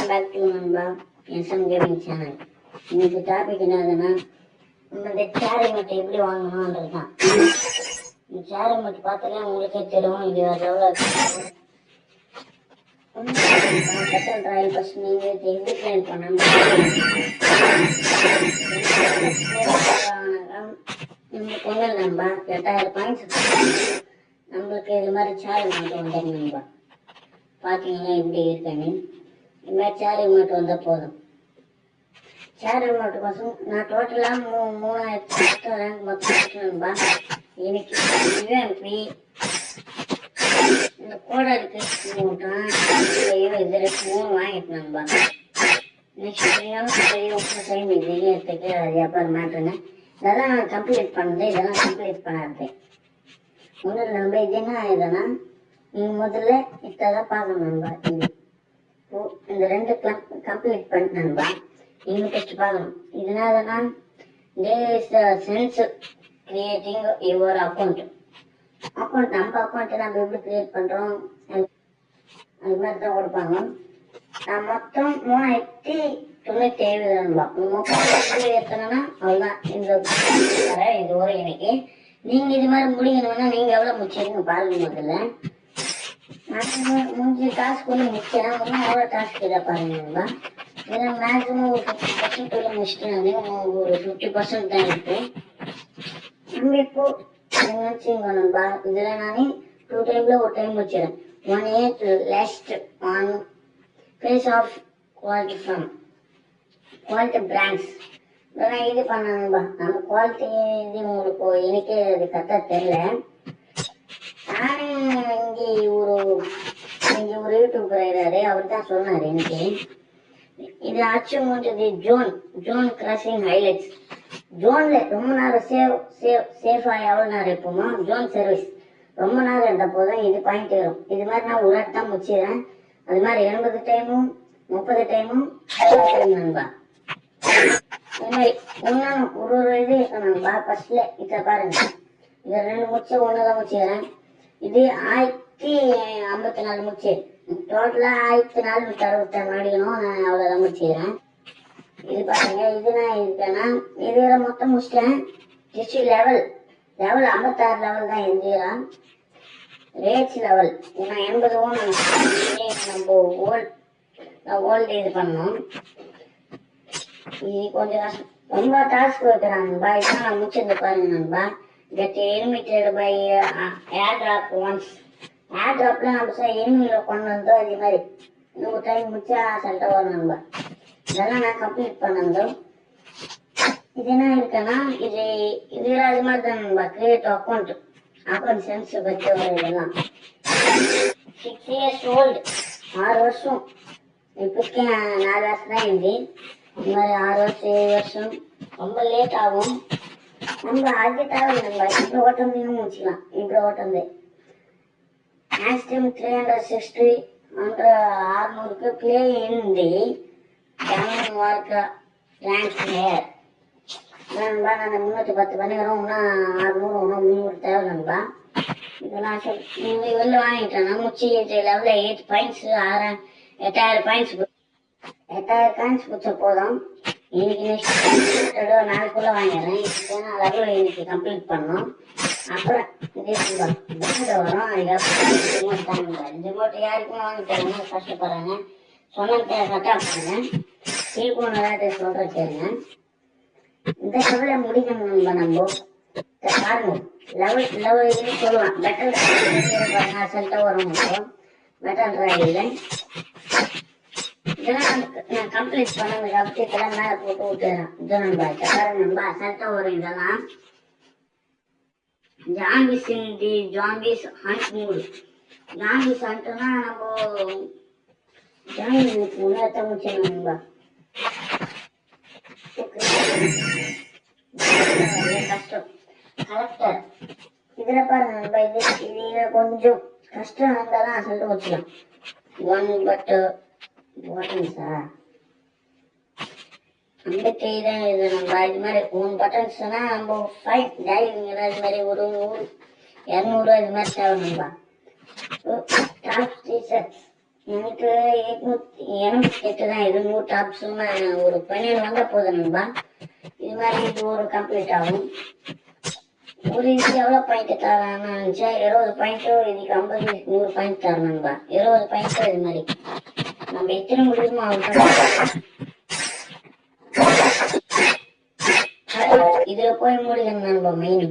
Back to நண்பா SM gaming channel. இன்னைக்கு topic என்னதுன்னா, நம்ம இந்த சேர் ரிமோட் எப்படி வாங்கணும்ன்றது தான். இந்த சேர் ரிமோட் பார்த்தாலே உங்களுக்கே தெரியும், இது எவ்வளோ பெட்ரோல் ட்ராயல் ஃபர்ஸ்ட் நீங்கள் எப்படி கிளைம் பண்ணணும். நம்மளுக்கு ஒன்றும் நண்பா 8000 பாயிண்ட்ஸ் நம்மளுக்கு இது மாதிரி சேர் ரிமோட் வந்துடும் நண்பா. பார்த்தீங்கன்னா இப்படி இருக்காங்க. இது மாதிரி சேர் ரிமோட் வந்தால் போதும். சேர் ரிமோட் கோசம் நான் டோட்டலாக 3000 ரேங்க் மொத்தம் நண்பா. எனக்கு யூஎம்பி இந்த கோடை இருக்கு இது 3 வாங்கிட்டு நண்பா. நெக்ஸ்ட் டைம் இதையும் எடுத்துக்கு அது அப்புறம் மேட்ருங்க. இதெல்லாம் கம்ப்ளீட் பண்ணுது, இதெல்லாம் கம்ப்ளீட் பண்ணாது. ஒன்றும் நம்ப இது என்ன ஆகுதுன்னா, நீங்கள் முதல்ல இதான் பார்க்கணும் நண்பா. இந்த 2 கம்ப்ளீட் பண்ணிட்டு நண்பா நீங்கள் ஃபஸ்ட்டு பார்க்கணும். இதனாலனா சென்ஸ் கிரியேட்டிங் யுவர் அக்கௌண்ட் நம்ம அக்கௌண்ட்டை நம்ம எப்படி கிரியேட் பண்ணுறோம் அது மாதிரி தான் கொடுப்பாங்க. நான் மொத்தம் 3097 நண்பா. எத்தனைன்னா அவ்வளோதான். இது ஒரு இன்னைக்கு நீங்கள் இது மாதிரி முடிக்கணும்னா நீங்கள் எவ்வளோ முடிச்சிருங்க பாருங்க. முதல்ல முடிஞ்ச டாஸ்க்குள்ளே முடிச்சேன். இன்னும் எவ்வளோ டாஸ்க் இதை பாருங்கப்பா. இதில் மேக்ஸிமம் ஒரு 50% முடிச்சுட்டு ஒரு 50% தான் இருக்கு. நம்ம இப்போ நினச்சிங்கப்பா, இதில் நான் 2 டைமில் ஒரு டைம் முடிச்சிடறேன். 1/8 last on face of quality from quality brands. இதெல்லாம் இது பண்ணணும்பா. நம்ம குவாலிட்டி இது உங்களுக்கு எனக்கே அது கரெக்டாக தெரியல. இங்கே ஒரு யூடியூபர் இருக்காரு, அவர் தான் சொன்னார் எனக்கு. இது அச்சீவ்மெண்ட் ஜோன் கிராசிங் ஹைலைட்ஸ். ஜோன்ல ரொம்ப நேரம் சேஃபா எவ்வளோ நேரம் இருப்போமோ ஜோன் சர்வீஸ் ரொம்ப நேரம் இருந்த போதும் இது பாயிண்ட் வரும். இது மாதிரி நான் ஒரு வாட்டி தான் முடிச்சிடுறேன். அது மாதிரி 80 டைமும் 30 டைமும் நண்பா. இது மாதிரி இன்னும் ஒரு இது இருக்கணும்பா. ஃபர்ஸ்ட்ல இதை பாருங்க, இதை 2 முடிச்சு 1 தான் முடிச்சிடுறேன். இது 1054 முடிச்சு. டோட்டலா 1466 அடிக்கணும். நான் அவ்வளோதான் முடிச்சுக்கிறேன். இது பாருங்க, இது நான் இருக்கேன்னா இது மொத்தம் முடிச்சிட்டேன். டிஸ்ட்ரிக் லெவல் 56 லெவல் தான் எழுதிக்கிறான். ரேட்ஸ் லெவல் நான் 80 நம்ம ஓல்டு இது பண்ணோம். இது கொஞ்சம் கஷ்டம், ரொம்ப டாஸ்க் வைக்கிறாங்கப்பா. இதுதான் நான் முடிச்சிருந்து பாருங்க நண்பா. Get eliminated by airdrop ones. ஏர்ட்ராப்ல நம்ம எனிமியில் கொண்டு வந்தோம். இதே மாதிரி இன்னொரு டைம் முடிச்சா சண்டை வரும் நண்பா. இதெல்லாம் நான் கம்ப்ளீட் பண்ணோம். இது என்ன இருக்குன்னா, இது அது மாதிரி தான் நண்பா. கிரியேட் அக்கௌண்ட் சென்ஸ் பற்றி வரும். இதெல்லாம் 6 years ஓல்டு, 6 வருஷம். இப்போக்கே 4 வருஷம் தான் இருந்து. இந்த மாதிரி 6 வருஷம் 7 வருஷம் ரொம்ப லேட் ஆகும். நம்ம அது தேவை நண்பா. இப்படி ஓட்டந்தையும் முடிச்சுக்கலாம். இப்படி ஓட்டந்து மேக்ஸிமம் 360 600க்கு பிளே இந்தி டவுன் ஒர்க் ரேங்க் பிளேயர் நண்பா. நான் 310 பண்ணிக்கிறோம். இன்னும் 600 இன்னும் 300 தேவை நண்பா. இதெல்லாம் நீங்கள் வெளில வாங்கிட்டேன்னா முடிச்சு லெவலில் 8 பாயிண்ட்ஸ் 8000 பாயிண்ட்ஸ் 8000 பாயிண்ட்ஸ் பிடிச்ச போதும். இன்னைக்கு நெக்ஸ்ட் நாளைக்குள்ளே வாங்கிடுறேன். ஏன்னா லெவலில் இன்னைக்கு கம்ப்ளீட் பண்ணோம். அப்புறம் வரும். அதுக்கப்புறம் ரிமோட் யாருக்கும் வாங்கி தராங்க, கஷ்டப்படுறாங்க. சொன்ன கரெக்டாக பண்ணுங்க. திருப்பூர் நல்லா சொல்கிற கேளுங்க. இந்த லெவலை முடிக்கணும் நண்பா. நம்ம பாருங்க லெவல் இது சொல்லுவான். பெட்டல் அசல்ட்டாக வரும். பெட்டல் ட்ராயில் இதெல்லாம் நான் கம்ப்ளீட் பண்ணதுக்கு அப்படி இதெல்லாம் மேலே போட்டு விட்டுறேன். இது நண்பா பாருங்க நண்பா, அசல்ட்டாக வரும். இதெல்லாம் ஜாம்பிஸ் ஹண்ட் மூடு. ஜாம்பிஸ் ஹண்ட்னா நம்ம ஜாம்பிஸ் முன்னேற்ற முடிச்சேன் நண்பா. கஷ்டம் கலெக்டர் இதுல பாருங்க நண்பா. இது கொஞ்சம் கஷ்டம் இருந்தாலும் சொல்லிட்டு வச்சுக்கலாம். 1 பட் பட்டன்ஸா 50 தான் இது நண்பா. இது மாதிரி 1 பட்டன்ஸ்னா நம்ம 5 டைவிங் இது மாதிரி ஒரு 100 200 இது மாதிரி தேவை நண்பா. டாப் டீஷர்ட்ஸ் எனக்கு 888 தான். இது 100 டாப்ஸும் ஒரு 12 வந்தா போதும் நண்பா. இது மாதிரி இது ஒரு கம்ப்ளீட் ஆகும். ஒரு இதுக்கு எவ்வளோ பாயிண்ட் தரான்னு நினச்சா 20 பாயிண்ட்டோ, இதுக்கு 50 100 பாயிண்ட் தரணும் நண்பா. 20 பாயிண்ட்டோ இது மாதிரி நம்ம எத்தனை முடியுமோ அவ்வளோ. இதுல போய் முடிக்கணும் நண்பா மெயின்.